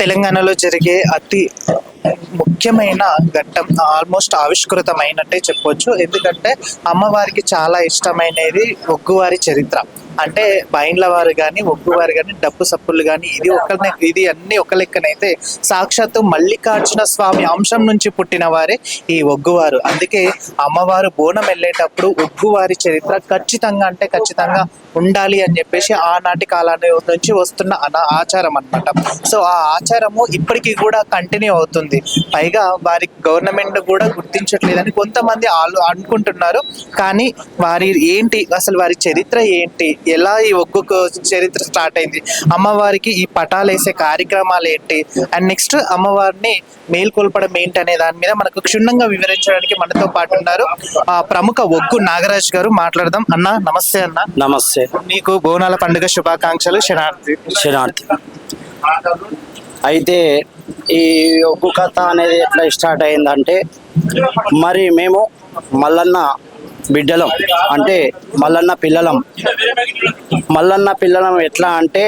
తెలంగాణలో జరిగే అతి ముఖ్యమైన ఘట్టం ఆల్మోస్ట్ ఆవిష్కృతమైనట్టే చెప్పొచ్చు. ఎందుకంటే అమ్మవారికి చాలా ఇష్టమైనది ఒగ్గువారి చరిత్ర. అంటే బైండ్ల వారు కానీ ఒగ్గువారు కానీ డప్పు సప్పులు కానీ ఇది అన్ని ఒక లెక్కనైతే సాక్షాత్తు మల్లికార్జున స్వామి అంశం నుంచి పుట్టిన వారే ఈ ఒగ్గువారు. అందుకే అమ్మవారు బోనం వెళ్ళేటప్పుడు ఒగ్గువారి చరిత్ర ఖచ్చితంగా ఉండాలి అని చెప్పేసి ఆనాటి కాలాన్ని నుంచి వస్తున్న ఆచారం అన్నమాట. సో ఆ ఆచారము ఇప్పటికీ కూడా కంటిన్యూ అవుతుంది. పైగా వారి గవర్నమెంట్ కూడా గుర్తించట్లేదని కొంతమంది అనుకుంటున్నారు. కానీ అసలు వారి చరిత్ర ఏంటి, ఎలా ఈ ఒగ్గు చరిత్ర స్టార్ట్ అయింది, అమ్మవారికి ఈ పటాలు వేసే కార్యక్రమాలు ఏంటి, అండ్ నెక్స్ట్ అమ్మవారిని మేల్కొల్పడం ఏంటి అనే దాని మీద మనకు క్షుణ్ణంగా వివరించడానికి మనతో పాటు ఉన్నారు ప్రముఖ ఒగ్గు నాగరాజ్ గారు. మాట్లాడదాం. అన్న నమస్తే. అన్న నమస్తే. మీకు బోనాల పండుగ శుభాకాంక్షలు. శనార్థి. అయితే ఈ ఒగ్గు కథ అనేది ఎట్లా స్టార్ట్ అయిందంటే, మరి మేము మల్లన్న బిడ్డలం, అంటే మల్లన్న పిల్లలం ఎట్లా అంటే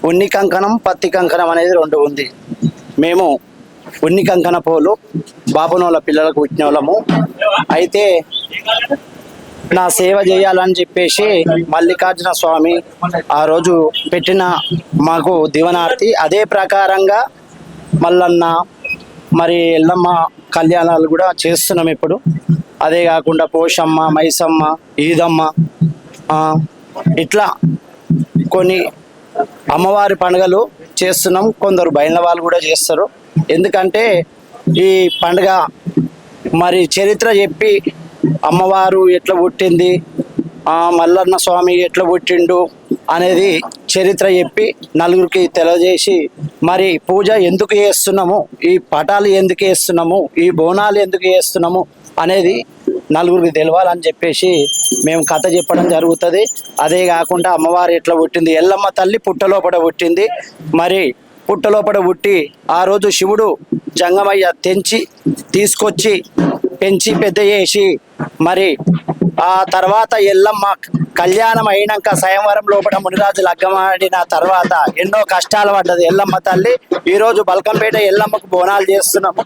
ఉన్ని కంకణం పత్తి కంకణం అనేది రెండు ఉంది. మేము ఉన్ని కంకణ పోలు బాపునోళ్ళ పిల్లలకు పుట్టినోళ్ళము. అయితే నా సేవ చేయాలని చెప్పేసి మల్లికార్జున స్వామి ఆ రోజు పెట్టిన మాకు దివనార్తి. అదే ప్రకారంగా మల్లన్న మరి ఎల్లమ్మ కళ్యాణాలు కూడా చేస్తున్నాం ఇప్పుడు. అదే కాకుండా పోషమ్మ, మైసమ్మ, ఈదమ్మ, ఇట్లా కొన్ని అమ్మవారి పండుగలు చేస్తున్నాం. కొందరు బయళ్ళ వాళ్ళు కూడా చేస్తారు. ఎందుకంటే ఈ పండుగ మరి చరిత్ర చెప్పి అమ్మవారు ఎట్లా పుట్టింది, మల్లన్న స్వామి ఎట్లా పుట్టిండు అనేది చరిత్ర చెప్పి నలుగురికి తెలియజేసి, మరి పూజ ఎందుకు చేస్తున్నాము, ఈ పటాలు ఎందుకు వేస్తున్నాము, ఈ బోనాలు ఎందుకు వేస్తున్నాము అనేది నలుగురికి తెలవాలని చెప్పేసి మేము కథ చెప్పడం జరుగుతుంది. అదే కాకుండా అమ్మవారు ఎట్లా పుట్టింది, ఎల్లమ్మ తల్లి పుట్టలోపడ పుట్టింది. మరి పుట్టలోపడ పుట్టి ఆ రోజు శివుడు జంగమయ్య తీసుకొచ్చి పెంచి పెద్ద చేసి, మరి ఆ తర్వాత ఎల్లమ్మ కళ్యాణం అయినాక స్వయంవరం లోపల మునిరాజు లగ్గమాడిన తర్వాత ఎన్నో కష్టాలు పడ్డది ఎల్లమ్మ తల్లి. ఈరోజు బల్కంపేట ఎల్లమ్మకు బోనాలు చేస్తున్నాము.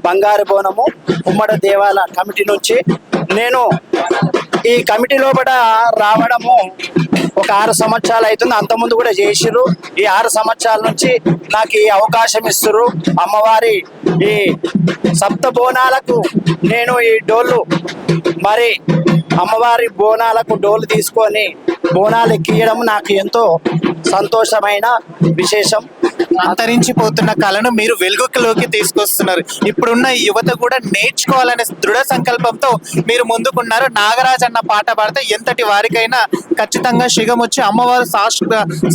బంగారు బోనము ఉమ్మడి దేవాలయ కమిటీ నుంచి. నేను ఈ కమిటీ లోపల రావడము ఒక 6 సంవత్సరాలు అవుతుంది. అంతకుముందు కూడా చేసిర్రు. ఈ 6 సంవత్సరాల నుంచి నాకు ఈ అవకాశం ఇస్తుర్రు. అమ్మవారి ఈ సప్త బోనాలకు నేను ఈ డోళ్ళు, మరి అమ్మవారి బోనాలకు డోలు తీసుకొని బోనాలు ఎక్కియడం నాకు ఎంతో సంతోషమైన విశేషం. అంతరించిపోతున్న కళను మీరు వెలుగులోకి తీసుకొస్తున్నారు. ఇప్పుడున్న యువత కూడా నేర్చుకోవాలనే దృఢ సంకల్పంతో మీరు ముందుకున్నారు. నాగరాజ్ అన్న పాట పాడితే ఎంతటి వారికైనా ఖచ్చితంగా శిగం వచ్చి అమ్మవారు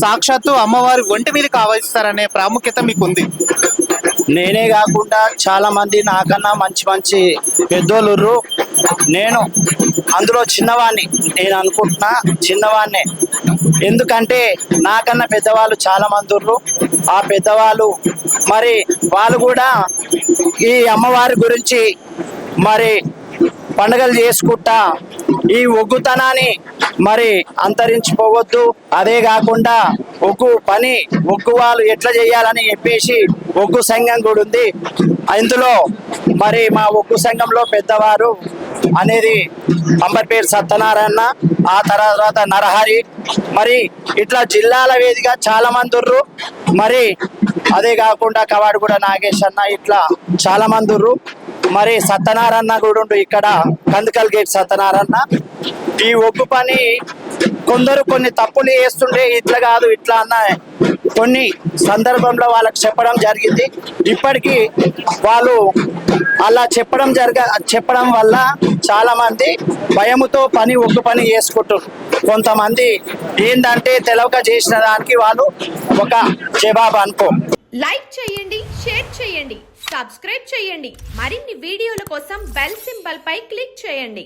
సాక్షాత్తు అమ్మవారి ఒంటి మీద కావలిస్తారనే ప్రాముఖ్యత మీకు ఉంది. నేనే కాకుండా చాలా మంది నాకన్నా మంచి పెద్దోళ్ళు. నేను అందులో చిన్నవాడిని, నేను అనుకుంటున్నా చిన్నవాడినే. ఎందుకంటే నాకన్నా పెద్దవాళ్ళు చాలా మంది ఉన్నారు. ఆ పెద్దవాళ్ళు మరి వాళ్ళు కూడా ఈ అమ్మవారి గురించి మరి పండుగలు చేసుకుంటా ఈ ఒగ్గుతనాన్ని మరి అంతరించిపోవద్దు. అదే కాకుండా ఒగ్గు వాళ్ళు ఎట్లా చేయాలని చెప్పేసి ఒగ్గు సంఘం కూడా ఉంది. ఇందులో మరి మా ఒగ్గు సంఘంలో పెద్దవారు అనేది అంబర్పేట సత్యనారాయణ, ఆ తర్వాత నరహరి, మరి ఇట్లా జిల్లాల వేదిగా చాలా మంది ఉర్రు. మరి అదే కాకుండా కవాడిగూడ నాగేష్ అన్న, ఇట్లా చాలా మంది ఉర్రు. మరి సత్యనారాయణ కూడా ఉండు ఇక్కడ, కందుకల్ గేట్ సత్యనారాయణ. ఈ ఒగ్గు పని కొందరు కొన్ని తప్పులు చేస్తుండే, ఇట్లా కాదు ఇట్లా అన్న కొన్ని సందర్భంలో వాళ్ళకి చెప్పడం జరిగింది. ఇప్పటికీ వాళ్ళు అలా చెప్పడం వల్ల చాలా మంది భయముతో ఒగ్గు పని చేసుకుంటారు. కొంతమంది ఏంటంటే తెలవక చేసిన దానికి వాళ్ళు ఒక జవాబు అనుకో. లైక్ చేయండి, షేర్ చేయండి, సబ్స్క్రైబ్ చేయండి. మరిన్ని వీడియోల కోసం బెల్ సింబల్ పై క్లిక్ చేయండి.